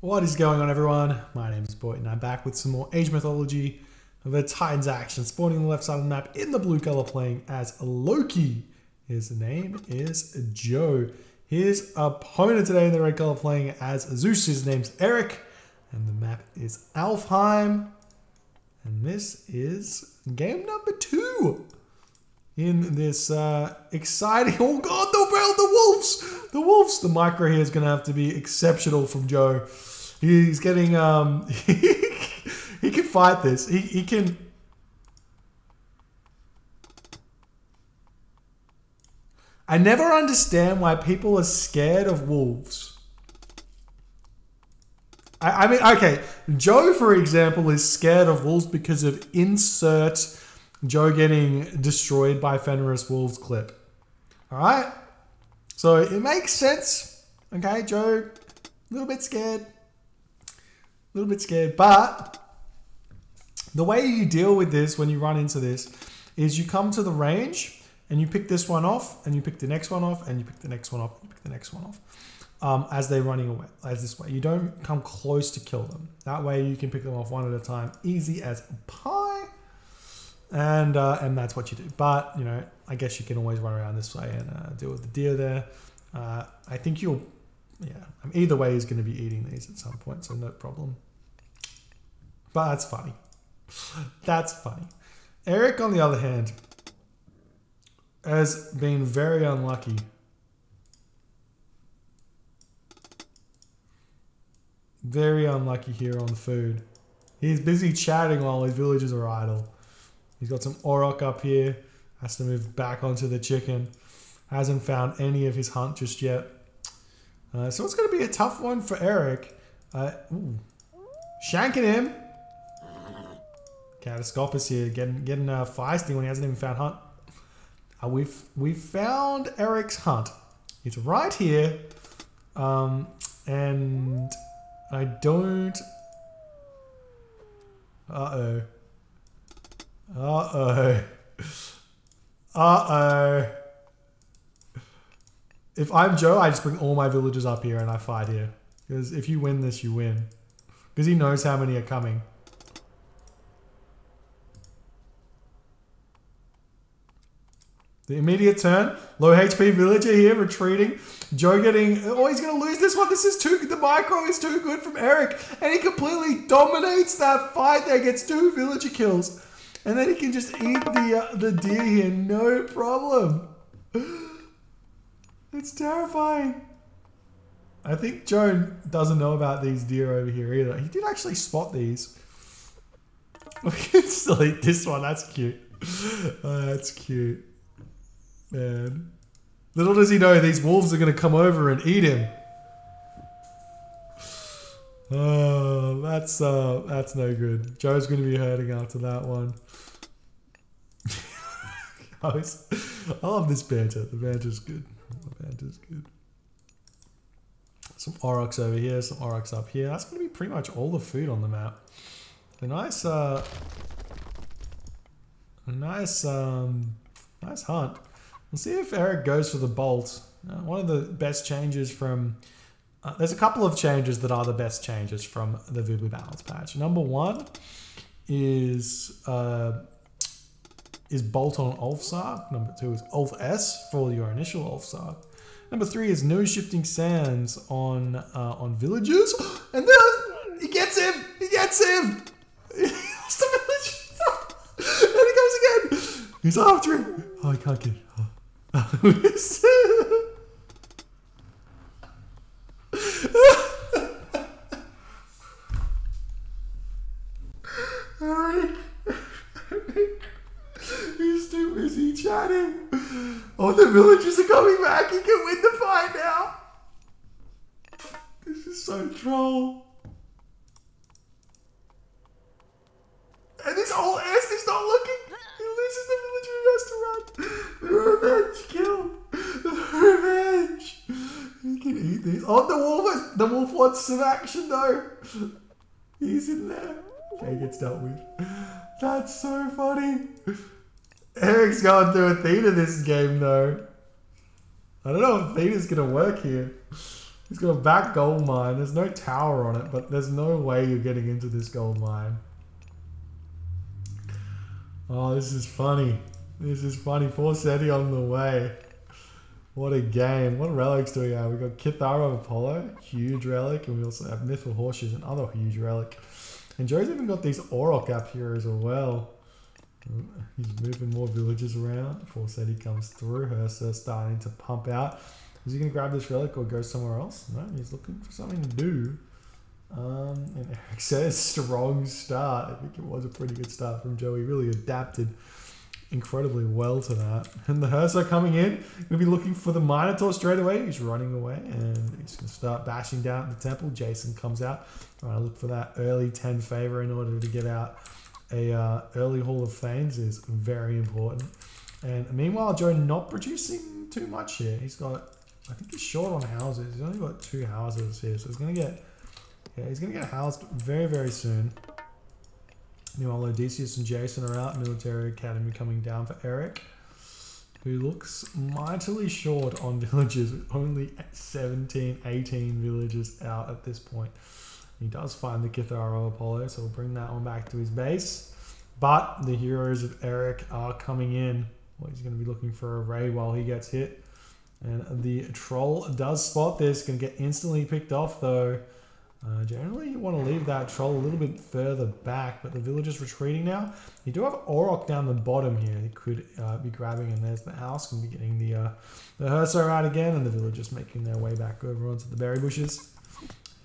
What is going on, everyone? My name is Boy and I'm back with some more Age Mythology. The Titans action, spawning on the left side of the map in the blue color, playing as Loki. His name is Joe. His opponent today in the red color, playing as Zeus. His name's Eric. And the map is Alfheim. And this is game number 2 in this exciting... Oh god, the wolves! The wolves! The micro here is going to have to be exceptional from Joe. He's getting... he can fight this. He can... I never understand why people are scared of wolves. I mean, okay, Joe, for example, is scared of wolves because of insert Joe getting destroyed by Fenris wolves clip. All right? So it makes sense. Okay, Joe, a little bit scared. But the way you deal with this when you run into this is you come to the range and you pick this one off and you pick the next one off and you pick the next one off and you pick the next one off. As they're running away, as this way. You don't come close to kill them. That way you can pick them off one at a time, easy as pie. And that's what you do. But, you know, I guess you can always run around this way and deal with the deer there. I think you'll, yeah, either way he's going to be eating these at some point, so no problem. But that's funny. That's funny. Eric, on the other hand, has been very unlucky. Very unlucky here on the food. He's busy chatting while his villagers are idle. He's got some Orok up here. Has to move back onto the chicken. Hasn't found any of his hunt just yet. So it's going to be a tough one for Eric. Shanking him. Catastropus here. Getting feisty when he hasn't even found hunt. We've found Eric's hunt. It's right here. And... I don't... Uh-oh. Uh-oh. Uh-oh. If I'm Joe, I just bring all my villagers up here and I fight here. Because if you win this, you win. Because he knows how many are coming. The immediate turn. Low HP villager here, retreating. Joe getting... Oh, he's going to lose this one. This is too... The micro is too good from Eric. And he completely dominates that fight there. Gets 2 villager kills. And then he can just eat the deer here. No problem. It's terrifying. I think Joe doesn't know about these deer over here either. He did actually spot these. We can still eat this one. That's cute. That's cute. Man. Little does he know these wolves are going to come over and eat him. Oh, that's no good. Joe's going to be hurting after that one. I love this banter. The banter's good. The banter's good. Some Oroks over here, some Oroks up here. That's going to be pretty much all the food on the map. A nice nice hunt. We'll see if Eric goes for the bolt. One of the best changes from... there's a couple of changes that are the best changes from the Vibu Balance patch. Number 1 is bolt on Ulfsar. Number 2 is Ulf S for your initial Ulfsar. Number 3 is no shifting sands on villagers. And then he gets him! He gets him! He lost the village! And he comes again! He's after him! Oh, I can't get it. Eric, he's too busy chatting. Oh, the villagers are coming back. He can win the fight now. This is so troll. And this whole S is not looking. He loses the villager and has to run. The revenge kill. The revenge. He can eat these. Oh, the wolf wants some action though. He's in there. Okay, he gets dealt with. That's so funny. Eric's going through Athena this game though. I don't know if Athena's gonna work here. He's got a back gold mine. There's no tower on it, but there's no way you're getting into this gold mine. Oh, this is funny. This is funny. Poor Seti on the way. What a game. What relics do we have? We've got Kithara of Apollo, huge relic, and we also have Mythal Horseshoes, another huge relic. And Joe's even got these Auroch up here as well. He's moving more villages around before Seti comes through. Hersa starting to pump out. Is he going to grab this relic or go somewhere else? No, he's looking for something to do. And Eric says, strong start. I think it was a pretty good start from Joe. He really adapted incredibly well to that. And the Hersa coming in, going to be looking for the Minotaur straight away. He's running away and he's going to start bashing down at the temple. Jason comes out. All right, look for that early 10 favor in order to get out a early Hall of Fames is very important. And meanwhile, Joe not producing too much here. He's got, I think he's short on houses. He's only got 2 houses here, so he's going to get, he's going to get housed very, very soon. Meanwhile, Odysseus and Jason are out. Military Academy coming down for Eric, who looks mightily short on villages, with only 17, 18 villages out at this point. He does find the Kithara of Apollo, so we'll bring that one back to his base. But the heroes of Eric are coming in. Well, he's going to be looking for a raid while he gets hit. And the troll does spot this. Going to get instantly picked off, though. Generally, you want to leave that troll a little bit further back, but the village is retreating now. You do have Auroch down the bottom here. He could be grabbing, and there's the house. Going to be getting the Hersa out again, and the villagers making their way back over onto the berry bushes.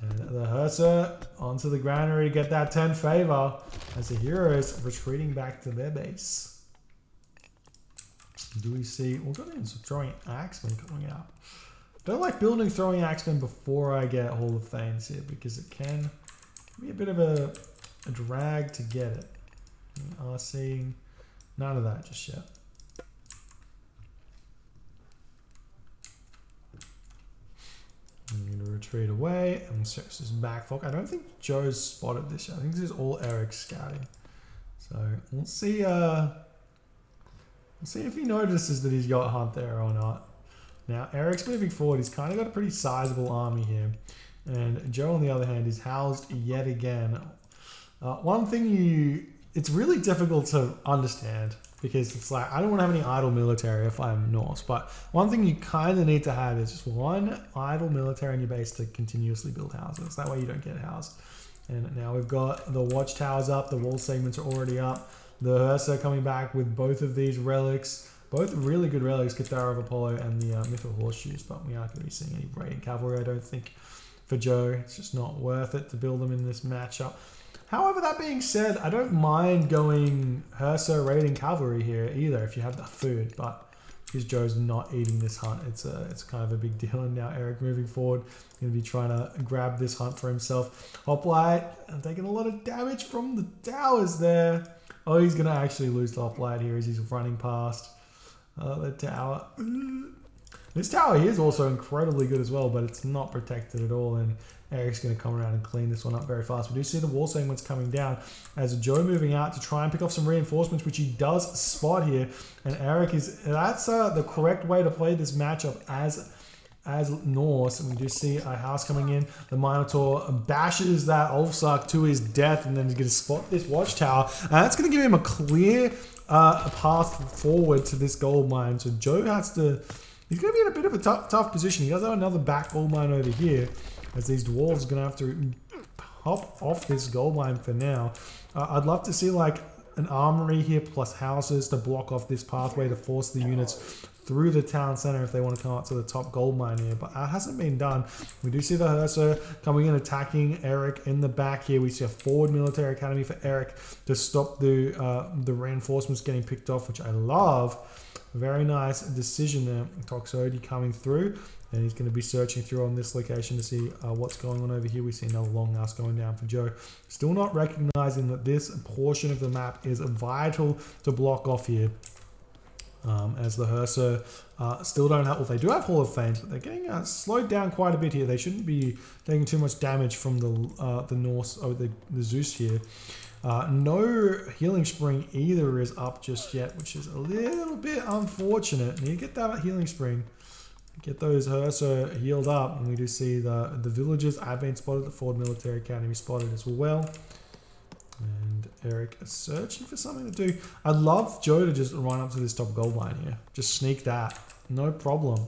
And the Hersa onto the granary to get that 10 favor as the heroes retreating back to their base. Do we see... We've got some throwing axemen coming out. Don't like building throwing axemen before I get Hall of Fames here because it can be a bit of a drag to get it. We are seeing none of that just yet. I'm going to retreat away and search this back fog. I don't think Joe's spotted this yet. I think this is all Eric scouting. So we'll see. We'll see if he notices that he's got Hunt there or not. Now, Eric's moving forward. He's kind of got a pretty sizable army here. And Joe, on the other hand, is housed yet again. One thing it's really difficult to understand because it's like, I don't want to have any idle military if I'm Norse. But one thing you kind of need to have is just one idle military in your base to continuously build houses. That way you don't get housed. And now we've got the watchtowers up. The wall segments are already up. The Hersa coming back with both of these relics. Both really good relics, Kithara of Apollo and the Mythal Horseshoes, but we aren't going to be seeing any raiding cavalry, I don't think, for Joe. It's just not worth it to build them in this matchup. However, that being said, I don't mind going Hersa raiding cavalry here either if you have the food, but because Joe's not eating this hunt, it's kind of a big deal. And now Eric moving forward, going to be trying to grab this hunt for himself. Hoplite, taking a lot of damage from the towers there. Oh, he's going to actually lose the Hoplite here as he's running past. The tower. This tower here is also incredibly good as well, but it's not protected at all. And Eric's going to come around and clean this one up very fast. We do see the wall segments coming down as Joe moving out to try and pick off some reinforcements, which he does spot here. And Eric that's the correct way to play this matchup as Norse. And we do see a house coming in. The Minotaur bashes that Ulfsark to his death, and then he's going to spot this watchtower. And that's going to give him a clear a path forward to this gold mine. So Joe has to... He's going to be in a bit of a tough position. He does have another back gold mine over here, as these dwarves are going to have to hop off this gold mine for now. I'd love to see like an armory here plus houses to block off this pathway to force the units through the town center if they want to come up to the top gold mine here, but that hasn't been done. We do see the Hersa coming in, attacking Eric in the back here. We see a forward military academy for Eric to stop the reinforcements getting picked off, which I love. Very nice decision there. Toxodi coming through, and he's going to be searching through on this location to see what's going on over here. We see another longhouse going down for Joe. Still not recognizing that this portion of the map is vital to block off here. As the Hersa still don't have... Well, they do have Hall of Fames, but they're getting slowed down quite a bit here. They shouldn't be taking too much damage from the Norse, or the Zeus here. No healing spring either is up just yet, which is a little bit unfortunate. Need to get that healing spring. get those Hersa healed up. And we do see the villagers have been spotted. The Ford Military Academy spotted as well. And Eric is searching for something to do. I'd love Joe to just run up to this top gold mine here. Just sneak that. No problem.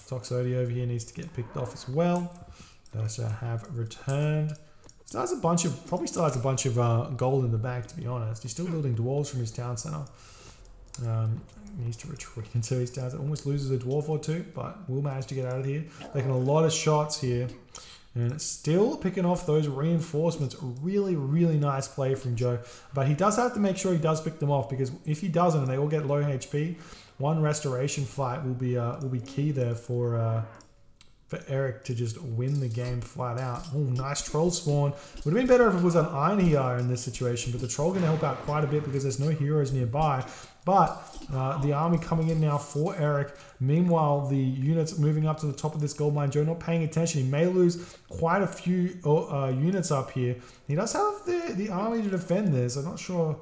Toxody over here needs to get picked off as well. Hersa have returned. Probably still has a bunch of gold in the bag, to be honest. He's still building dwarves from his town center. He needs to retreat into his town center. Almost loses a dwarf or two, but will manage to get out of here. Taking a lot of shots here. And still picking off those reinforcements. Really, really nice play from Joe. But he does have to make sure he does pick them off, because if he doesn't and they all get low HP, one restoration fight will be key there for Eric to just win the game flat out. Oh, nice troll spawn. Would have been better if it was an iron here in this situation, but the troll going to help out quite a bit because there's no heroes nearby. But the army coming in now for Eric. Meanwhile, the units moving up to the top of this gold mine. Joe not paying attention. He may lose quite a few units up here. He does have the army to defend this. I'm not sure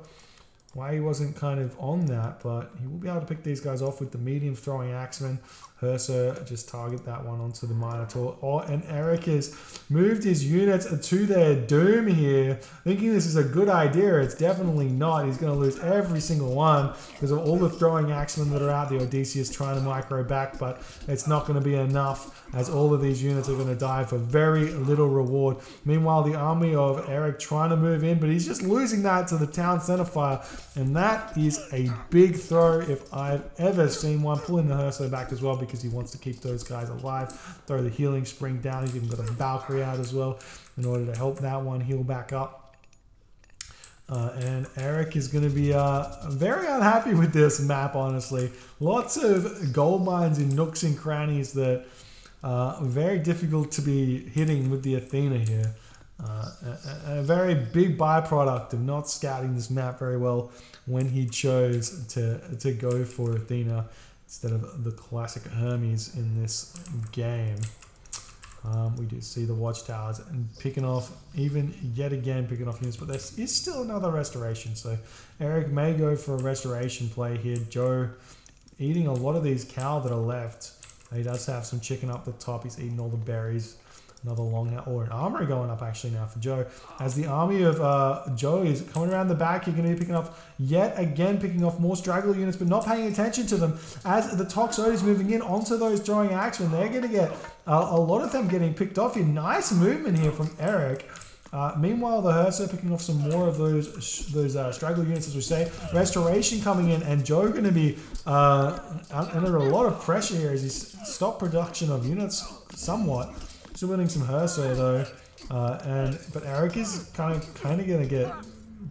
why he wasn't kind of on that, but he will be able to pick these guys off with the medium throwing axeman. Hersa just target that one onto the Minotaur. Oh, and Eric has moved his units to their doom here, thinking this is a good idea. It's definitely not. He's going to lose every single one because of all the throwing axemen that are out there. Odysseus trying to micro back, but it's not going to be enough, as all of these units are going to die for very little reward. Meanwhile, the army of Eric trying to move in, but he's just losing that to the town center fire. And that is a big throw if I've ever seen one. Pulling the Hersa back as well because he wants to keep those guys alive. Throw the healing spring down. He's even got a Valkyrie out as well in order to help that one heal back up. And Eric is going to be very unhappy with this map, honestly. Lots of gold mines in nooks and crannies that are very difficult to be hitting with the Athena here. A very big byproduct of not scouting this map very well when he chose to go for Athena instead of the classic Hermes in this game. We do see the watchtowers and picking off, yet again picking off units, but there is still another restoration. So Eric may go for a restoration play here. Joe eating a lot of these cow that are left. He does have some chicken up the top. He's eating all the berries. Another long or an armory going up actually now for Joe. As the army of Joe is coming around the back, you're going to be picking up yet again, picking off more straggler units, but not paying attention to them. As the Toxoid is moving in onto those throwing axemen, they're going to get a lot of them getting picked off here. Nice movement here from Eric. Meanwhile, the Hersa picking off some more of those straggler units, as we say. Restoration coming in, and Joe going to be under a lot of pressure here as he stopped production of units somewhat. Still winning some Hersa though, but Eric is kind of going to get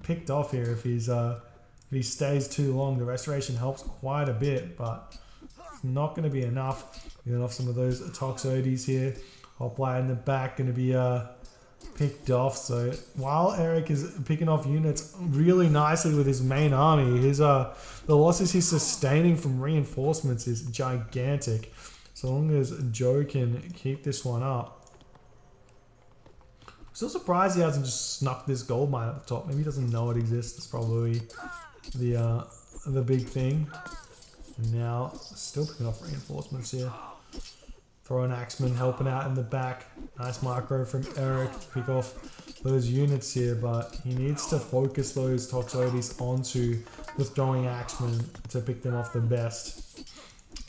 picked off here if he stays too long. The restoration helps quite a bit, but it's not going to be enough. Getting off some of those Toxodes here. Hoplite in the back going to be picked off. So while Eric is picking off units really nicely with his main army, his the losses he's sustaining from reinforcements is gigantic. So long as Joe can keep this one up. Still surprised he hasn't just snuck this gold mine at the top. Maybe he doesn't know it exists. It's probably the big thing. And now still picking off reinforcements here. Throwing axeman helping out in the back. Nice micro from Eric to pick off those units here, but he needs to focus those Toxodes onto the throwing axeman to pick them off the best.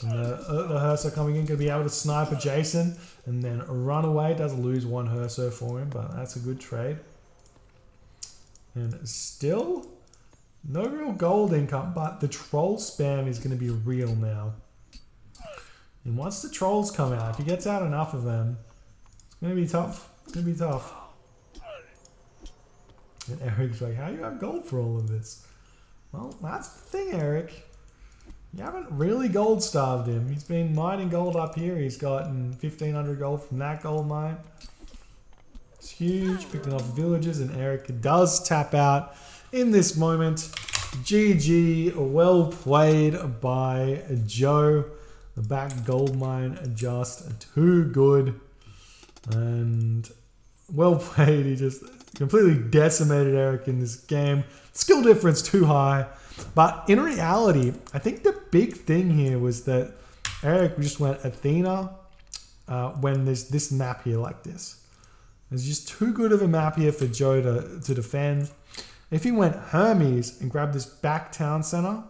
And the Hersa coming in, going to be able to snipe adjacent and then run away. Does lose one Hersa for him, but that's a good trade. And still no real gold income, but the troll spam is going to be real now. And once the trolls come out, if he gets out enough of them, it's going to be tough. It's going to be tough. And Eric's like, how do you have gold for all of this? Well, that's the thing, Eric. You haven't really gold starved him. He's been mining gold up here. He's gotten 1,500 gold from that gold mine. It's huge. Picking off villages, and Eric does tap out in this moment. GG. Well played by Joe. The back gold mine just too good. And well played. He just completely decimated Eric in this game. Skill difference too high. But in reality, I think the big thing here was that Eric just went Athena when there's this map here like this. There's just too good of a map here for Joe to defend. If he went Hermes and grabbed this back town center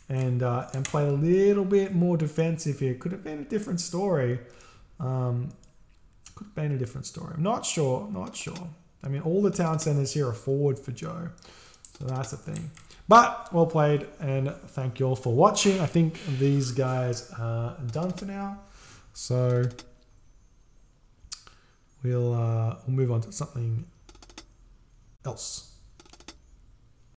and played a little bit more defensive here, could have been a different story. Could have been a different story. I'm not sure. Not sure. I mean, all the town centers here are forward for Joe. So that's the thing. But well played, and thank you all for watching. I think these guys are done for now. So we'll move on to something else.